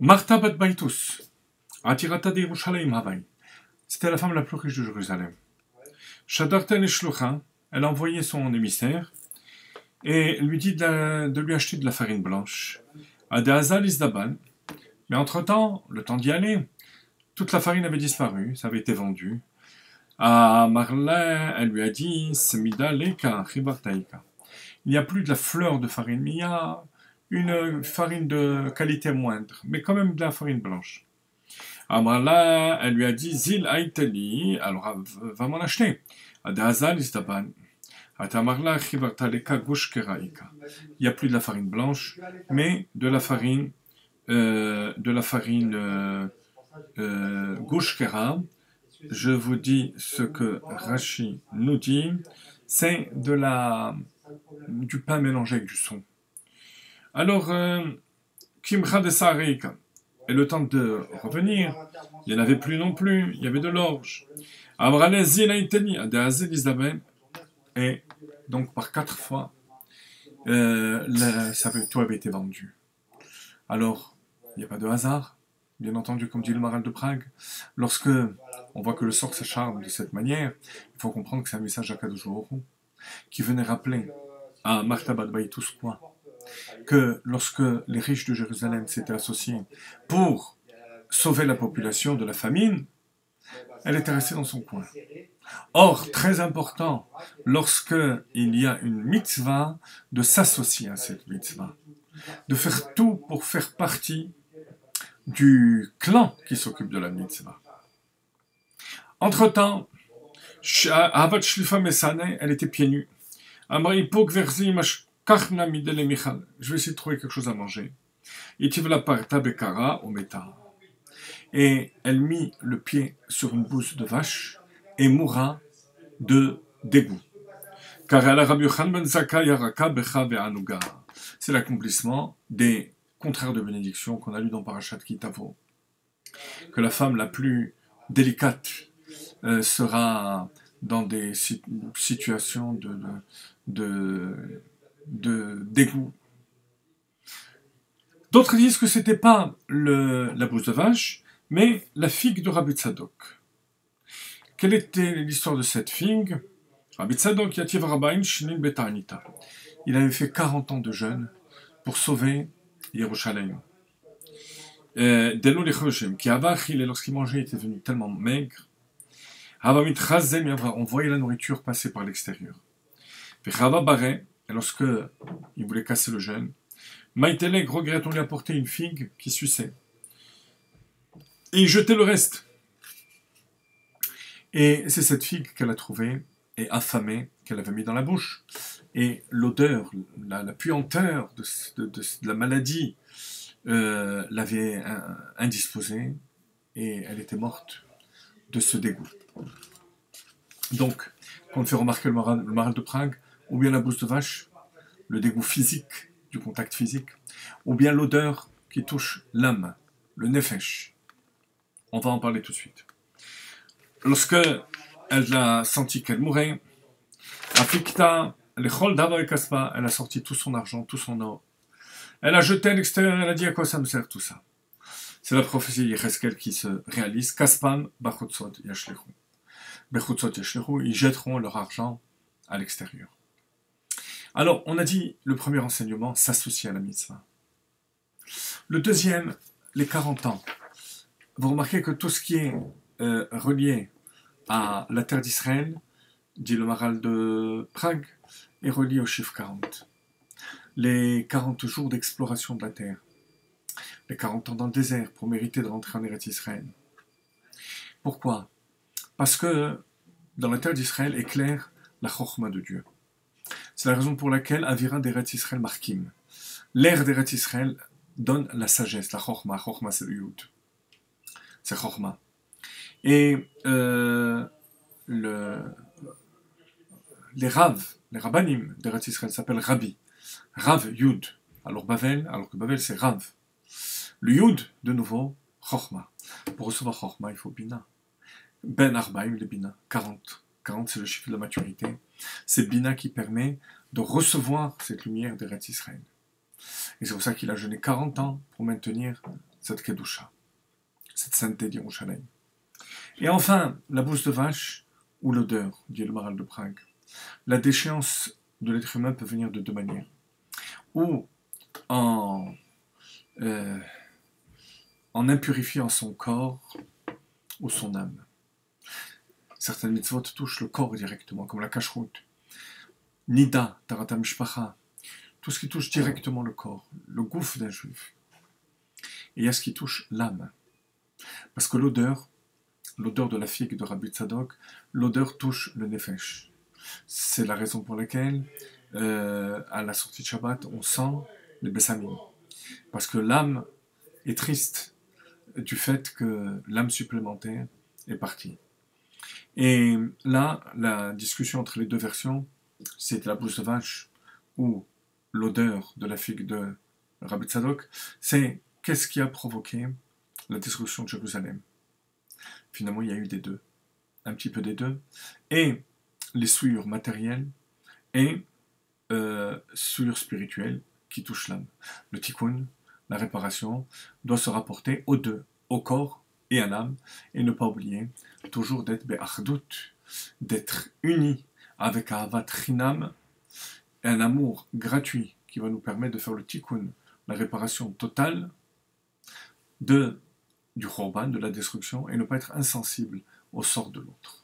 Martha bat Baitus, Atirata de Yerushalayim Havai. C'était la femme la plus riche de Jérusalem. Shadarten Shlucha, elle a envoyé son émissaire et lui dit de lui acheter de la farine blanche. Adazal Isdaban. Mais entre-temps, le temps d'y aller, toute la farine avait disparu, ça avait été vendu. À Marla, elle lui a dit Semida Leka, Chibartaïka. Il n'y a plus de la fleur de farine, mais il y a une farine de qualité moindre, mais quand même de la farine blanche. Amrala, elle lui a dit Zil Aiteli, alors va m'en acheter. Adazal Isdaban. Atamarla Chibartaleka Gush Keraika. Il n'y a plus de la farine blanche, mais de la farine Gush Kera. Je vous dis ce que Rashi nous dit, c'est du pain mélangé avec du son. Alors, Kimcha de Sarika, et le temps de revenir, il n'y en avait plus non plus, il y avait de l'orge. Et donc par 4 fois, tout avait été vendu. Alors, il n'y a pas de hasard, bien entendu, comme dit le Maral de Prague. Lorsque on voit que le sort s'acharne de cette manière, il faut comprendre que c'est un message à Kadosh Baruch Hu, qui venait rappeler à Martha bat Baitus quoi, que lorsque les riches de Jérusalem s'étaient associés pour sauver la population de la famine, elle était restée dans son coin. Or, très important, lorsqu'il y a une mitzvah, de s'associer à cette mitzvah, de faire tout pour faire partie du clan qui s'occupe de la mitzvah. Entre-temps, Avat Shlifa Mesane, elle était pieds nus. Je vais essayer de trouver quelque chose à manger. Et elle mit le pied sur une bouse de vache et mourra de dégoût. C'est l'accomplissement des contraires de bénédiction qu'on a lu dans Parashat Kitavo. Que la femme la plus délicate sera dans des situations de dégoût. D'autres disent que c'était pas la bouse de vache, mais la figue de Rabbi Tzadok. Quelle était l'histoire de cette figue? Rabbi Tzadok Yativ Rabbaim Shinin Betanita. Il avait fait 40 ans de jeûne pour sauver Yerushalayim. Delo Lechoshem, qui Avachil, lorsqu'il mangeait, était devenu tellement maigre. Havamit Chazem Yavra, on voyait la nourriture passer par l'extérieur. Vechava Baré, et lorsque il voulait casser le jeûne, Maïtelek regrette, on lui a apporté une figue qui suçait. Et il jetait le reste. Et c'est cette figue qu'elle a trouvée et affamée, qu'elle avait mis dans la bouche. Et l'odeur, la puanteur de la maladie l'avait indisposée et elle était morte de ce dégoût. Donc, quand on fait remarquer le Maral de Prague, ou bien la bouse de vache, le dégoût physique, du contact physique, ou bien l'odeur qui touche l'âme, le nefesh. On va en parler tout de suite. Lorsque elle a senti qu'elle mourait, Afikta, elle a sorti tout son argent, tout son or. Elle a jeté à l'extérieur, elle a dit à quoi ça me sert tout ça. C'est la prophétie Yecheskel qui se réalise. Kaspan, Bachotzot, Yashlechu. Bachotzot, Yashlechu, ils jetteront leur argent à l'extérieur. Alors, on a dit, le premier enseignement, s'associer à la mitzvah. Le deuxième, les 40 ans. Vous remarquez que tout ce qui est relié à la terre d'Israël, dit le Maral de Prague, est relié au chiffre 40. Les 40 jours d'exploration de la terre, les 40 ans dans le désert pour mériter de rentrer en Eretz Israël. Pourquoi? Parce que dans la terre d'Israël éclaire la Chochma de Dieu. C'est la raison pour laquelle Avira d'Eretz Israël Markim. L'air d'Eretz Israël donne la sagesse, la Chochma. Chochma c'est le Yud. C'est Chochma. Et les Rav, les Rabbanim d'Eretz Israël s'appellent Rabbi. Rav Yud. Alors que Bavel c'est Rav. Le Yud, de nouveau, Chochma. Pour recevoir Chochma, il faut Bina. Ben Arbaim, le Bina. 40. 40, c'est le chiffre de la maturité. C'est Bina qui permet de recevoir cette lumière d'Eretz Israël. Et c'est pour ça qu'il a jeûné 40 ans pour maintenir cette Kedusha, cette sainteté d'Yerushalayim. Et enfin, la bouse de vache ou l'odeur, dit le Maharal de Prague. La déchéance de l'être humain peut venir de deux manières. Ou en impurifiant son corps ou son âme. Certaines mitzvot touchent le corps directement, comme la kashrut. Nida, tarata mishpacha, tout ce qui touche directement le corps, le gouffre d'un juif. Et il y a ce qui touche l'âme. Parce que l'odeur de la figue de Rabbi Tzadok, l'odeur touche le nefesh. C'est la raison pour laquelle, à la sortie de Shabbat, on sent les bessamim. Parce que l'âme est triste du fait que l'âme supplémentaire est partie. Et là, la discussion entre les deux versions, c'est la bouse de vache ou l'odeur de la figue de Rabbi Tzadok, c'est qu'est-ce qui a provoqué la destruction de Jérusalem. Finalement, il y a eu des deux, un petit peu des deux, et les souillures matérielles et souillures spirituelles qui touchent l'âme. Le tikkun, la réparation, doit se rapporter aux deux, au corps et à l'âme, et ne pas oublier toujours d'être be'achdout, d'être unis avec Ahavat Chinam, un amour gratuit qui va nous permettre de faire le tikkun, la réparation totale du Khorban, de la destruction, et ne pas être insensible au sort de l'autre.